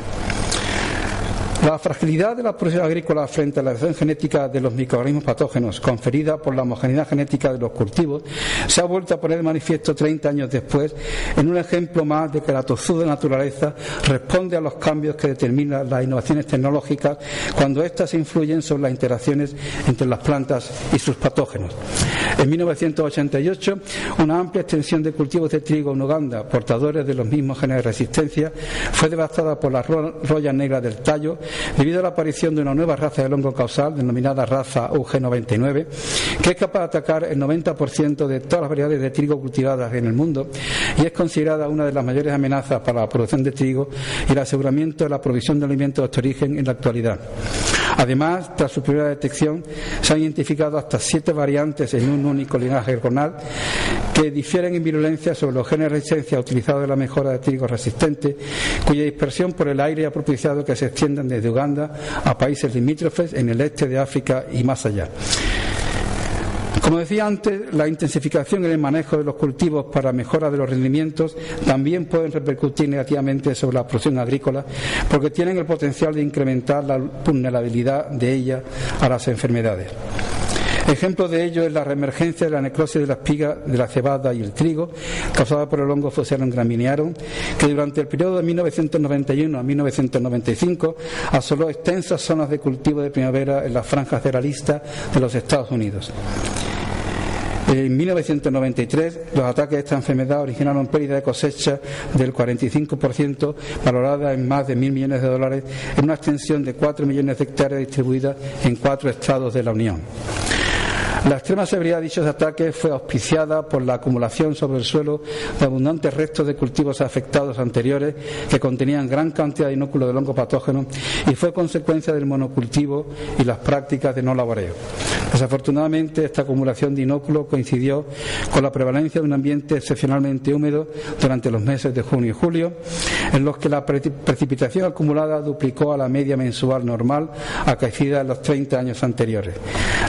[SPEAKER 3] La fragilidad de la producción agrícola frente a la variación genética de los microorganismos patógenos conferida por la homogeneidad genética de los cultivos se ha vuelto a poner de manifiesto 30 años después en un ejemplo más de que la tozuda naturaleza responde a los cambios que determinan las innovaciones tecnológicas cuando éstas influyen sobre las interacciones entre las plantas y sus patógenos. En 1988, una amplia extensión de cultivos de trigo en Uganda, portadores de los mismos genes de resistencia, fue devastada por las rollas negras del tallo debido a la aparición de una nueva raza del hongo causal denominada raza UG99, que es capaz de atacar el 90% de todas las variedades de trigo cultivadas en el mundo y es considerada una de las mayores amenazas para la producción de trigo y el aseguramiento de la provisión de alimentos de este origen en la actualidad. Además, tras su primera detección, se han identificado hasta 7 variantes en un único linaje germinal que difieren en virulencia sobre los genes de resistencia utilizados en la mejora de trigo resistente, cuya dispersión por el aire ha propiciado que se extiendan desde Uganda a países limítrofes en el este de África y más allá. Como decía antes, la intensificación en el manejo de los cultivos para mejora de los rendimientos también pueden repercutir negativamente sobre la producción agrícola porque tienen el potencial de incrementar la vulnerabilidad de ella a las enfermedades. Ejemplo de ello es la reemergencia de la necrosis de la espiga de la cebada y el trigo, causada por el hongo Fusarium graminearum, que durante el periodo de 1991 a 1995 asoló extensas zonas de cultivo de primavera en las franjas cerealistas de los Estados Unidos. En 1993, los ataques de esta enfermedad originaron pérdida de cosecha del 45%, valorada en más de $1.000 millones, en una extensión de 4 millones de hectáreas distribuidas en 4 estados de la Unión. La extrema severidad de dichos ataques fue auspiciada por la acumulación sobre el suelo de abundantes restos de cultivos afectados anteriores que contenían gran cantidad de inóculos del hongo patógeno y fue consecuencia del monocultivo y las prácticas de no laboreo. Desafortunadamente, esta acumulación de inóculos coincidió con la prevalencia de un ambiente excepcionalmente húmedo durante los meses de junio y julio, en los que la precipitación acumulada duplicó a la media mensual normal acaecida en los 30 años anteriores.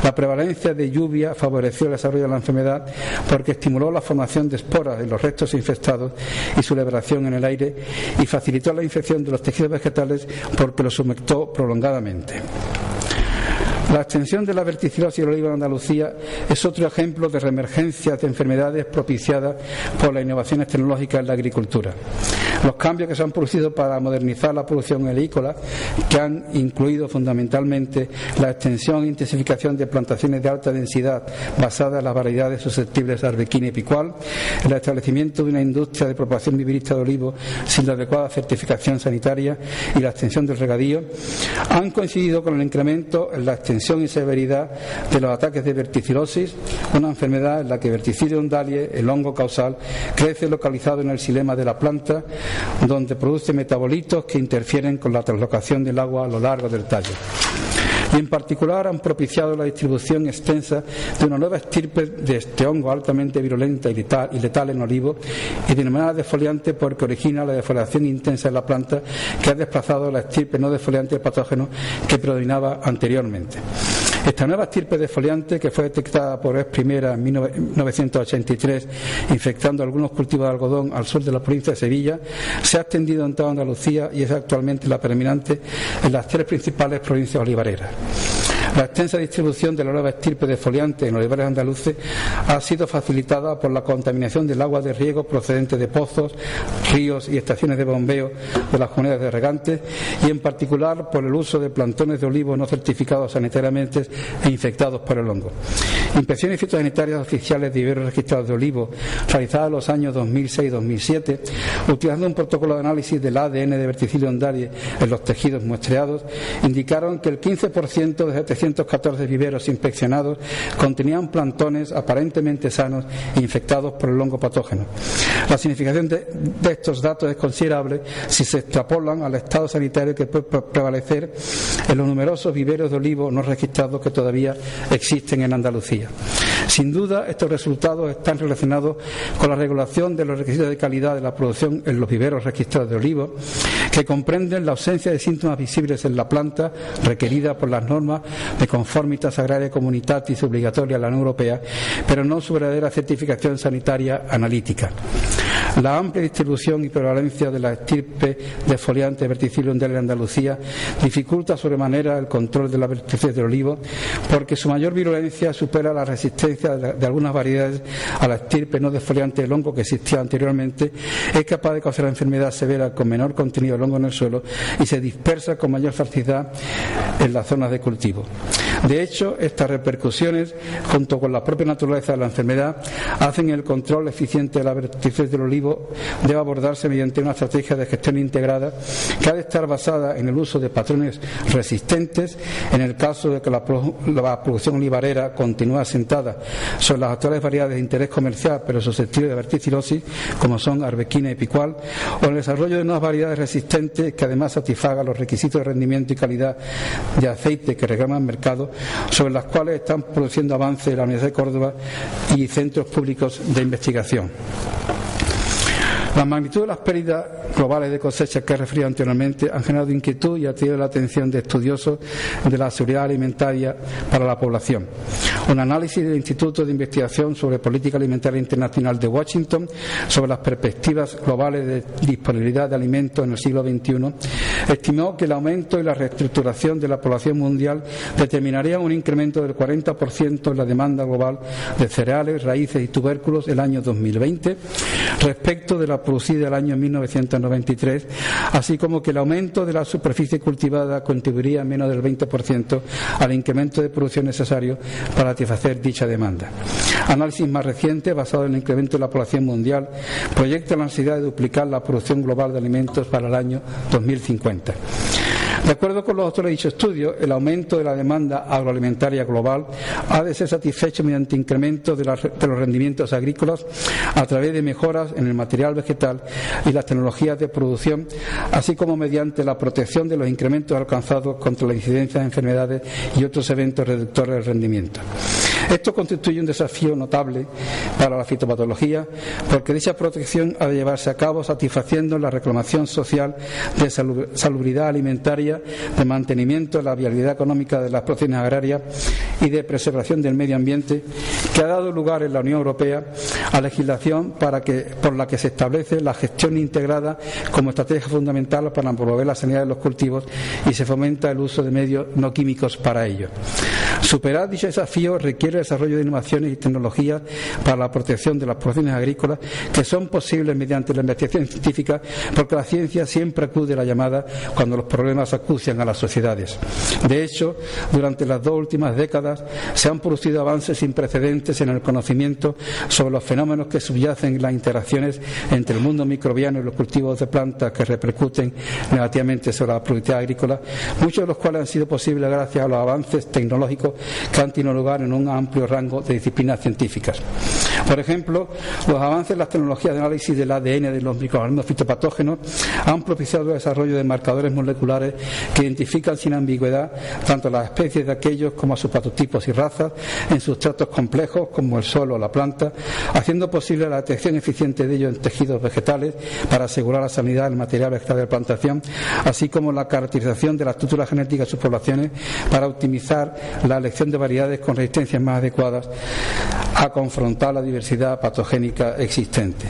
[SPEAKER 3] La prevalencia de lluvia favoreció el desarrollo de la enfermedad porque estimuló la formación de esporas en los restos infestados y su liberación en el aire, y facilitó la infección de los tejidos vegetales porque los humectó prolongadamente. La extensión de la verticilosis del olivo en Andalucía es otro ejemplo de reemergencias de enfermedades propiciadas por las innovaciones tecnológicas en la agricultura. Los cambios que se han producido para modernizar la producción oleícola, que han incluido fundamentalmente la extensión e intensificación de plantaciones de alta densidad basadas en las variedades susceptibles de arbequina y picual, el establecimiento de una industria de propagación viverista de olivo sin la adecuada certificación sanitaria y la extensión del regadío, han coincidido con el incremento en la extensión y severidad de los ataques de verticilosis, una enfermedad en la que Verticillium dalie, el hongo causal, crece localizado en el xilema de la planta, donde produce metabolitos que interfieren con la translocación del agua a lo largo del tallo. Y en particular han propiciado la distribución extensa de una nueva estirpe de este hongo altamente virulenta y letal en olivo, y denominada defoliante porque origina la defoliación intensa de la planta, que ha desplazado la estirpe no defoliante del patógeno que predominaba anteriormente. Esta nueva estirpe defoliante, que fue detectada por vez primera en 1983, infectando algunos cultivos de algodón al sur de la provincia de Sevilla, se ha extendido en toda Andalucía y es actualmente la predominante en las 3 principales provincias olivareras. La extensa distribución de la nueva estirpe defoliante en olivares andaluces ha sido facilitada por la contaminación del agua de riego procedente de pozos, ríos y estaciones de bombeo de las comunidades de regantes, y en particular por el uso de plantones de olivo no certificados sanitariamente e infectados por el hongo. Inspecciones fitosanitarias oficiales de viveros registrados de olivo realizadas en los años 2006 y 2007, utilizando un protocolo de análisis del ADN de Verticillium dalie en los tejidos muestreados, indicaron que el 15% de 714 viveros inspeccionados contenían plantones aparentemente sanos e infectados por el hongo patógeno. La significación de estos datos es considerable si se extrapolan al estado sanitario que puede prevalecer en los numerosos viveros de olivo no registrados que todavía existen en Andalucía. Sin duda, estos resultados están relacionados con la regulación de los requisitos de calidad de la producción en los viveros registrados de olivo, que comprenden la ausencia de síntomas visibles en la planta requerida por las normas de Conformitas Agraria Comunitatis obligatoria de la Unión Europea, pero no su verdadera certificación sanitaria analítica. La amplia distribución y prevalencia de la estirpe defoliante Verticillium dalie en Andalucía dificulta sobremanera el control de la verticidad del olivo, porque su mayor virulencia supera la resistencia de algunas variedades a la estirpe no defoliante del hongo que existía anteriormente, es capaz de causar enfermedad severa con menor contenido del hongo en el suelo y se dispersa con mayor facilidad en las zonas de cultivo. De hecho, estas repercusiones, junto con la propia naturaleza de la enfermedad, hacen el control eficiente de la verticidad del olivo debe abordarse mediante una estrategia de gestión integrada que ha de estar basada en el uso de patrones resistentes en el caso de que la producción olivarera continúe asentada sobre las actuales variedades de interés comercial pero susceptibles de verticilosis, como son arbequina y picual, o el desarrollo de nuevas variedades resistentes que además satisfagan los requisitos de rendimiento y calidad de aceite que reclama el mercado, sobre las cuales están produciendo avances la Universidad de Córdoba y centros públicos de investigación. La magnitud de las pérdidas globales de cosechas que he referido anteriormente han generado inquietud y ha atraído la atención de estudiosos de la seguridad alimentaria para la población. Un análisis del Instituto de Investigación sobre Política Alimentaria Internacional de Washington sobre las perspectivas globales de disponibilidad de alimentos en el siglo XXI estimó que el aumento y la reestructuración de la población mundial determinarían un incremento del 40% en la demanda global de cereales, raíces y tubérculos el año 2020 respecto de la producida el año 1993, así como que el aumento de la superficie cultivada contribuiría menos del 20% al incremento de producción necesario para satisfacer dicha demanda. Análisis más reciente, basado en el incremento de la población mundial, proyecta la necesidad de duplicar la producción global de alimentos para el año 2050. De acuerdo con los autores de dicho estudio, el aumento de la demanda agroalimentaria global ha de ser satisfecho mediante incremento de los rendimientos agrícolas a través de mejoras en el material vegetal y las tecnologías de producción, así como mediante la protección de los incrementos alcanzados contra la incidencia de enfermedades y otros eventos reductores del rendimiento. Esto constituye un desafío notable para la fitopatología, porque dicha protección ha de llevarse a cabo satisfaciendo la reclamación social de salubridad alimentaria, de mantenimiento de la viabilidad económica de las producciones agrarias y de preservación del medio ambiente, que ha dado lugar en la Unión Europea a legislación por la que se establece la gestión integrada como estrategia fundamental para promover la sanidad de los cultivos y se fomenta el uso de medios no químicos para ello. Superar dicho desafío requiere el desarrollo de innovaciones y tecnologías para la protección de las producciones agrícolas que son posibles mediante la investigación científica, porque la ciencia siempre acude a la llamada cuando los problemas acucian a las sociedades. De hecho, durante las 2 últimas décadas se han producido avances sin precedentes en el conocimiento sobre los fenómenos que subyacen en las interacciones entre el mundo microbiano y los cultivos de plantas que repercuten negativamente sobre la productividad agrícola, muchos de los cuales han sido posibles gracias a los avances tecnológicos que han tenido lugar en un amplio rango de disciplinas científicas. Por ejemplo, los avances en las tecnologías de análisis del ADN de los microorganismos fitopatógenos han propiciado el desarrollo de marcadores moleculares que identifican sin ambigüedad tanto las especies de aquellos como a sus patotipos y razas en sustratos complejos como el suelo o la planta, haciendo posible la detección eficiente de ellos en tejidos vegetales para asegurar la sanidad del material vegetal de plantación, así como la caracterización de la estructura genética de sus poblaciones para optimizar la elección de variedades con resistencias más adecuadas a confrontar la diversidad patogénica existente.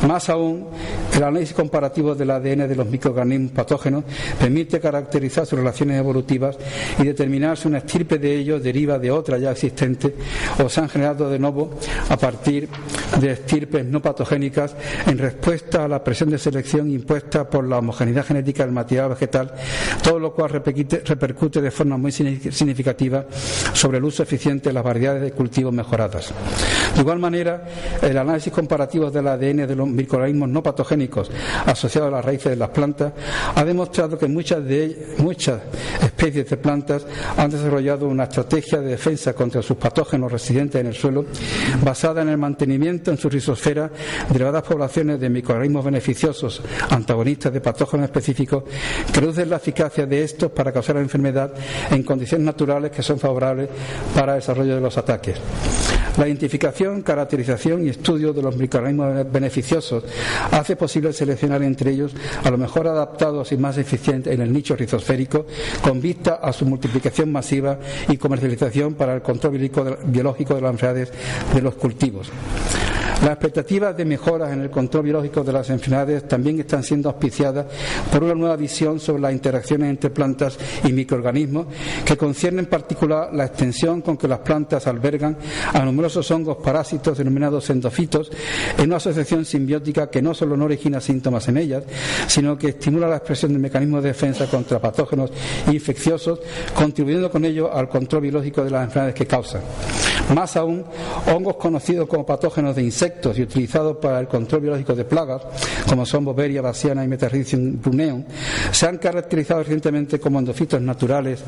[SPEAKER 3] Más aún, el análisis comparativo del ADN de los microorganismos patógenos permite caracterizar sus relaciones evolutivas y determinar si una estirpe de ellos deriva de otra ya existente o se han generado de nuevo a partir de estirpes no patogénicas en respuesta a la presión de selección impuesta por la homogeneidad genética del material vegetal, todo lo cual repercute de forma muy significativa sobre el uso eficiente de las variedades de cultivos mejoradas. De igual manera, el análisis comparativo del ADN de los microorganismos no patogénicos asociados a las raíces de las plantas ha demostrado que muchas especies de plantas han desarrollado una estrategia de defensa contra sus patógenos residentes en el suelo basada en el mantenimiento en su rizosfera de elevadas poblaciones de microorganismos beneficiosos antagonistas de patógenos específicos que reducen la eficacia de estos para causar la enfermedad en condiciones naturales que son favorables para el desarrollo de los ataques. La identificación, caracterización y estudio de los microorganismos beneficiosos hace posible seleccionar entre ellos a lo mejor adaptados y más eficientes en el nicho rizosférico con vista a su multiplicación masiva y comercialización para el control biológico de las enfermedades de los cultivos. Las expectativas de mejoras en el control biológico de las enfermedades también están siendo auspiciadas por una nueva visión sobre las interacciones entre plantas y microorganismos que concierne en particular la extensión con que las plantas albergan a numerosos hongos parásitos denominados endofitos en una asociación simbiótica que no solo no origina síntomas en ellas, sino que estimula la expresión de mecanismos de defensa contra patógenos infecciosos, contribuyendo con ello al control biológico de las enfermedades que causan. Más aún, hongos conocidos como patógenos de insectos y utilizados para el control biológico de plagas, como son Boveria bassiana y Metarhizium bruneum, se han caracterizado recientemente como endofitos naturales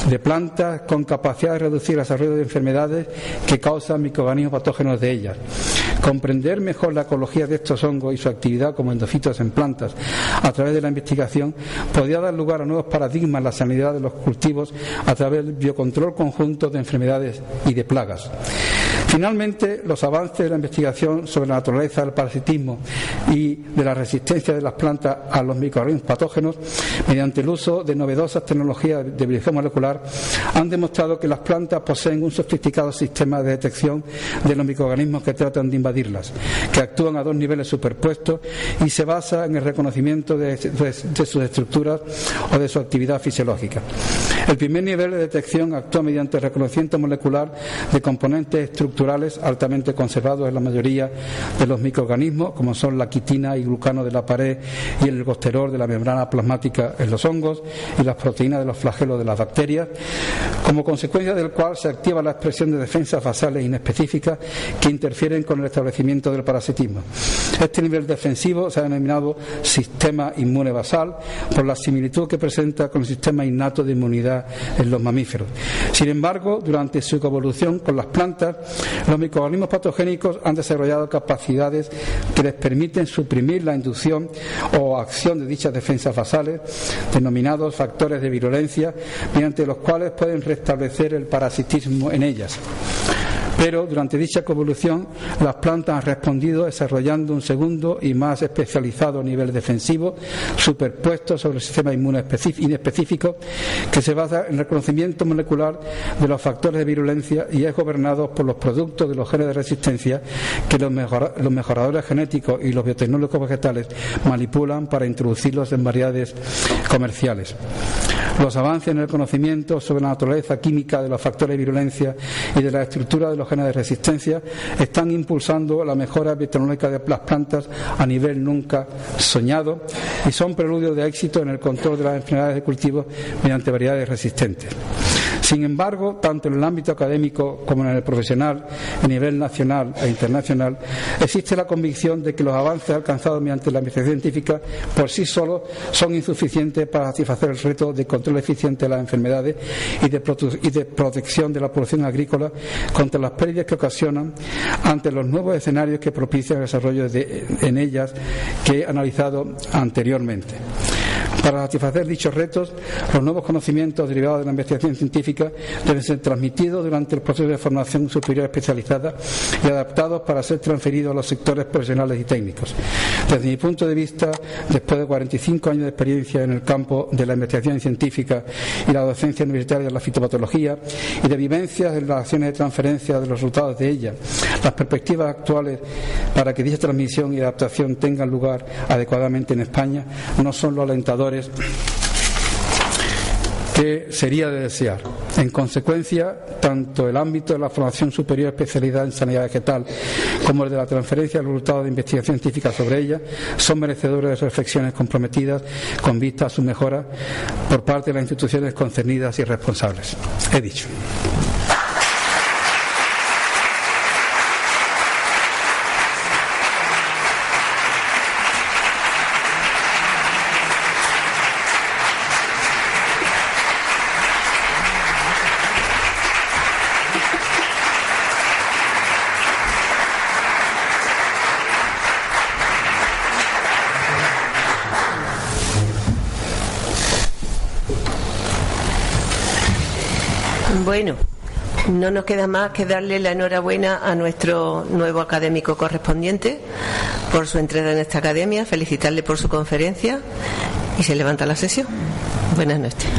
[SPEAKER 3] de plantas con capacidad de reducir el desarrollo de enfermedades que causan microorganismos patógenos de ellas. Comprender mejor la ecología de estos hongos y su actividad como endofitos en plantas a través de la investigación podría dar lugar a nuevos paradigmas en la sanidad de los cultivos a través del biocontrol conjunto de enfermedades y de plagas. Finalmente, los avances de la investigación sobre la naturaleza del parasitismo y de la resistencia de las plantas a los microorganismos patógenos mediante el uso de novedosas tecnologías de biología molecular han demostrado que las plantas poseen un sofisticado sistema de detección de los microorganismos que tratan de invadirlas, que actúan a dos niveles superpuestos y se basa en el reconocimiento de sus estructuras o de su actividad fisiológica. El primer nivel de detección actúa mediante el reconocimiento molecular de componentes estructurales altamente conservados en la mayoría de los microorganismos, como son la quitina y glucano de la pared y el ergosterol de la membrana plasmática en los hongos y las proteínas de los flagelos de las bacterias, como consecuencia del cual se activa la expresión de defensas basales inespecíficas que interfieren con el establecimiento del parasitismo. Este nivel defensivo se ha denominado sistema inmune basal por la similitud que presenta con el sistema innato de inmunidad en los mamíferos. Sin embargo, durante su evolución con las plantas, los microorganismos patogénicos han desarrollado capacidades que les permiten suprimir la inducción o acción de dichas defensas basales, denominados factores de virulencia, mediante los cuales pueden restablecer el parasitismo en ellas. Pero durante dicha evolución las plantas han respondido desarrollando un segundo y más especializado nivel defensivo superpuesto sobre el sistema inmune inespecífico que se basa en el reconocimiento molecular de los factores de virulencia y es gobernado por los productos de los genes de resistencia que los mejoradores genéticos y los biotecnólogos vegetales manipulan para introducirlos en variedades comerciales. Los avances en el conocimiento sobre la naturaleza química de los factores de virulencia y de la estructura de los genes de resistencia están impulsando la mejora biotecnológica de las plantas a nivel nunca soñado y son preludio de éxito en el control de las enfermedades de cultivo mediante variedades resistentes. Sin embargo, tanto en el ámbito académico como en el profesional, a nivel nacional e internacional, existe la convicción de que los avances alcanzados mediante la investigación científica por sí solos son insuficientes para satisfacer el reto de control eficiente de las enfermedades y de protección de la producción agrícola contra las pérdidas que ocasionan ante los nuevos escenarios que propician el desarrollo en ellas que he analizado anteriormente. Para satisfacer dichos retos, los nuevos conocimientos derivados de la investigación científica deben ser transmitidos durante el proceso de formación superior especializada y adaptados para ser transferidos a los sectores profesionales y técnicos. Desde mi punto de vista, después de 45 años de experiencia en el campo de la investigación científica y la docencia universitaria de la fitopatología y de vivencias en las acciones de transferencia de los resultados de ella, las perspectivas actuales para que dicha transmisión y adaptación tengan lugar adecuadamente en España no son los alentadores que sería de desear. En consecuencia, tanto el ámbito de la formación superior especialidad en sanidad vegetal como el de la transferencia de resultados de investigación científica sobre ella son merecedores de reflexiones comprometidas con vista a su mejora por parte de las instituciones concernidas y responsables. He dicho.
[SPEAKER 1] Bueno, no nos queda más que darle la enhorabuena a nuestro nuevo académico correspondiente por su entrada en esta academia, felicitarle por su conferencia y se levanta la sesión. Buenas noches.